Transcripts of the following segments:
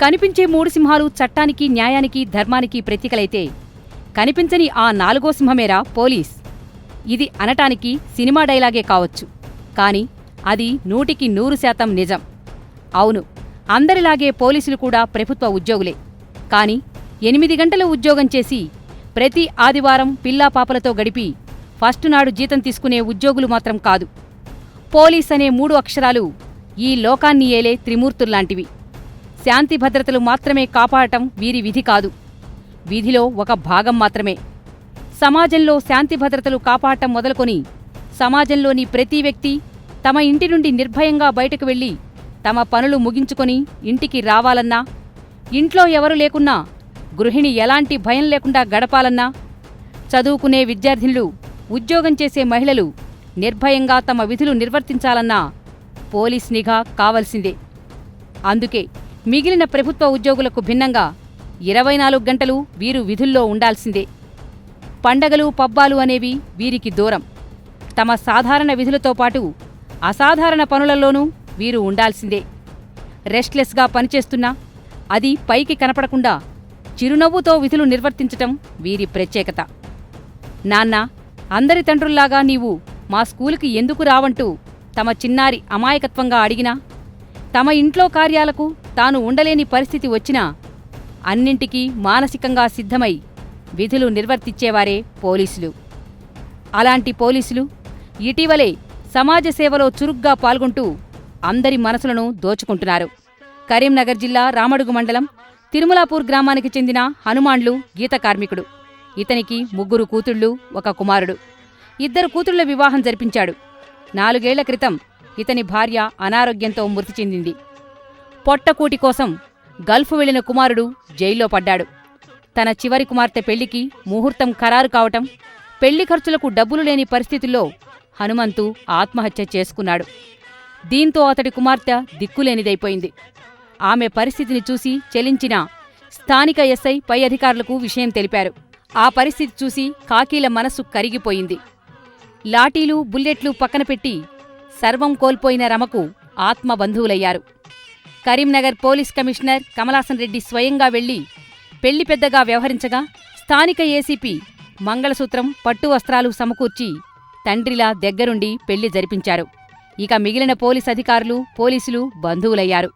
కనిపించే 3 సింహాలు చట్టానికి, న్యాయానికి, ధర్మానికి ప్రతీకలైతే కనిపించని ఆ 4వ సింహమేరా పోలీస్. ఇది అనటానికి సినిమా డైలాగే కావచ్చు, కాని అది 100% నిజం. అవును, అందరిలాగే పోలీసులు కూడా ప్రభుత్వ ఉద్యోగులే. కాని 8 గంటలు ఉద్యోగం చేసి ప్రతి ఆదివారం పిల్లాపాపలతో గడిపి ఫస్ట్ నాడు జీతం తీసుకునే ఉద్యోగులు మాత్రం కాదు. పోలీస్ అనే 3 అక్షరాలు ఈ లోకాన్ని ఏలే త్రిమూర్తుల్లాంటివి. శాంతి భద్రతలు మాత్రమే కాపాడటం వీరి విధి కాదు, విధిలో ఒక భాగం మాత్రమే. సమాజంలో శాంతి భద్రతలు కాపాడటం మొదలుకొని సమాజంలోని ప్రతి వ్యక్తి తమ ఇంటి నుండి నిర్భయంగా బయటకు వెళ్లి తమ పనులు ముగించుకొని ఇంటికి రావాలన్నా, ఇంట్లో ఎవరు లేకున్నా గృహిణి ఎలాంటి భయం లేకుండా గడపాలన్నా, చదువుకునే విద్యార్థినులు, ఉద్యోగం చేసే మహిళలు నిర్భయంగా తమ విధులు నిర్వర్తించాలన్నా పోలీస్ నిఘా కావలసిందే. అందుకే మిగిలిన ప్రభుత్వ ఉద్యోగులకు భిన్నంగా 24 గంటలు వీరు విధుల్లో ఉండాల్సిందే. పండగలు, పబ్బాలు అనేవి వీరికి దూరం. తమ సాధారణ విధులతో పాటు అసాధారణ పనులలోనూ వీరు ఉండాల్సిందే. రెస్ట్లెస్గా పనిచేస్తున్నా అది పైకి కనపడకుండా చిరునవ్వుతో విధులు నిర్వర్తించటం వీరి ప్రత్యేకత. నాన్న, అందరి తండ్రుల్లాగా నీవు మా స్కూలుకి ఎందుకు రావంటూ తమ చిన్నారి అమాయకత్వంగా అడిగినా, తమ ఇంట్లో కార్యాలకు తాను ఉండలేని పరిస్థితి వచ్చినా అన్నింటికీ మానసికంగా సిద్ధమై విధులు నిర్వర్తించేవారే పోలీసులు. అలాంటి పోలీసులు ఇటీవలే సమాజ సేవలో చురుగ్గా పాల్గొంటూ అందరి మనసులను దోచుకుంటున్నారు. కరీంనగర్ జిల్లా రామడుగు మండలం తిరుమలాపూర్ గ్రామానికి చెందిన హనుమాన్లు గీత కార్మికుడు. ఇతనికి 3 కూతుళ్లు, 1 కుమారుడు. 2 కూతుళ్ల వివాహం జరిపించాడు. 4 ఏళ్ల క్రితం ఇతని భార్య అనారోగ్యంతో మృతి చెందింది. పొట్టకూటి కోసం గల్ఫ్ వెళ్లిన కుమారుడు జైల్లో పడ్డాడు. తన చివరి కుమార్తె పెళ్లికి ముహూర్తం ఖరారు కావటం, పెళ్లి ఖర్చులకు డబ్బులు లేని పరిస్థితుల్లో హనుమంతు ఆత్మహత్య చేసుకున్నాడు. దీంతో అతడి కుమార్తె దిక్కులేనిదైపోయింది. ఆమె పరిస్థితిని చూసి చెలించిన స్థానిక ఎస్ఐ పై అధికారులకు విషయం తెలిపారు. ఆ పరిస్థితి చూసి కాకీల మనస్సు కరిగిపోయింది. లాఠీలు, బుల్లెట్లు పక్కనపెట్టి సర్వం కోల్పోయిన రమకు ఆత్మబంధువులయ్యారు. కరీంనగర్ పోలీస్ కమిషనర్ కమలాసన్ రెడ్డి స్వయంగా వెళ్లి పెళ్లి పెద్దగా వ్యవహరించగా స్థానిక ఏసీపీ మంగళసూత్రం, పట్టు వస్త్రాలు సమకూర్చి తండ్రిలా దగ్గరుండి పెళ్లి జరిపించారు. ఇక మిగిలిన పోలీస్ అధికారులు, పోలీసులు బంధువులయ్యారు.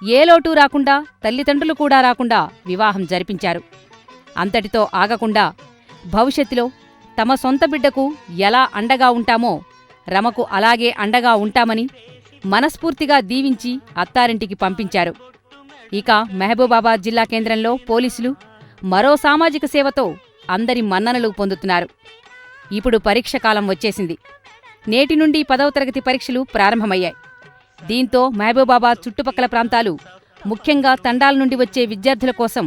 ఏ లోటు రాకుండా, తల్లిదండ్రులు కూడా రాకుండా వివాహం జరిపించారు. అంతటితో ఆగకుండా భవిష్యత్తులో తమ సొంత బిడ్డకు ఎలా అండగా ఉంటామో రమకు అలాగే అండగా ఉంటామని మనస్ఫూర్తిగా దీవించి అత్తారింటికి పంపించారు. ఇక మహబూబాబాద్ జిల్లా కేంద్రంలో పోలీసులు మరో సామాజిక సేవతో అందరి మన్ననలు పొందుతున్నారు. ఇప్పుడు పరీక్షకాలం వచ్చేసింది. నేటి నుండి 10వ తరగతి పరీక్షలు ప్రారంభమయ్యాయి. దీంతో మహబూబాబాద్ చుట్టుపక్కల ప్రాంతాలు, ముఖ్యంగా తండాల నుండి వచ్చే విద్యార్థుల కోసం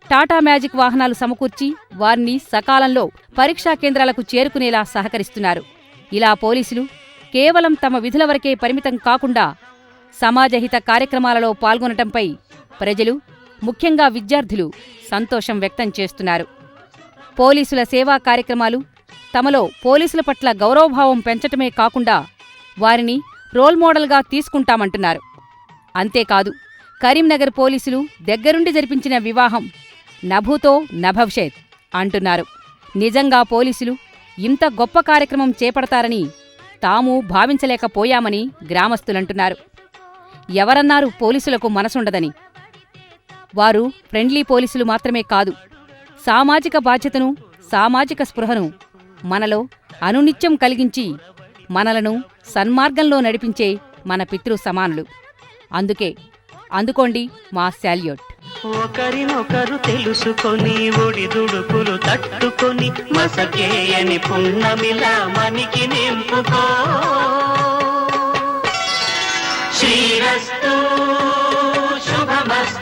టాటా మ్యాజిక్ వాహనాలు సమకూర్చి వారిని సకాలంలో పరీక్షా కేంద్రాలకు చేరుకునేలా సహకరిస్తున్నారు. ఇలా పోలీసులు కేవలం తమ విధుల వరకే పరిమితం కాకుండా సమాజహిత కార్యక్రమాలలో పాల్గొనటంపై ప్రజలు, ముఖ్యంగా విద్యార్థులు సంతోషం వ్యక్తం చేస్తున్నారు. పోలీసుల సేవా కార్యక్రమాలు తమలో పోలీసుల పట్ల గౌరవభావం పెంచటమే కాకుండా వారిని రోల్ మోడల్గా తీసుకుంటామంటున్నారు. అంతేకాదు, కరీంనగర్ పోలీసులు దగ్గరుండి జరిపించిన వివాహం నభూతో నభవిష్యత్ అంటున్నారు. నిజంగా పోలీసులు ఇంత గొప్ప కార్యక్రమం చేపడతారని తాము భావించలేకపోయామని గ్రామస్తులంటున్నారు. ఎవరన్నారు పోలీసులకు మనసుండదని? వారు ఫ్రెండ్లీ పోలీసులు మాత్రమే కాదు, సామాజిక బాధ్యతను, సామాజిక స్పృహను మనలో అనునిత్యం కలిగించి మనలను సన్మార్గంలో నడిపించే మన పితృ సమానులు. అందుకోండి మా శాల్యూట్. ఒకరినొకరు తెలుసుకొని ఒడిదుడుకులు తట్టుకొని మసకేయని పున్నమిలా మనికి నింపుకో. శ్రీరస్తు శుభమస్తు.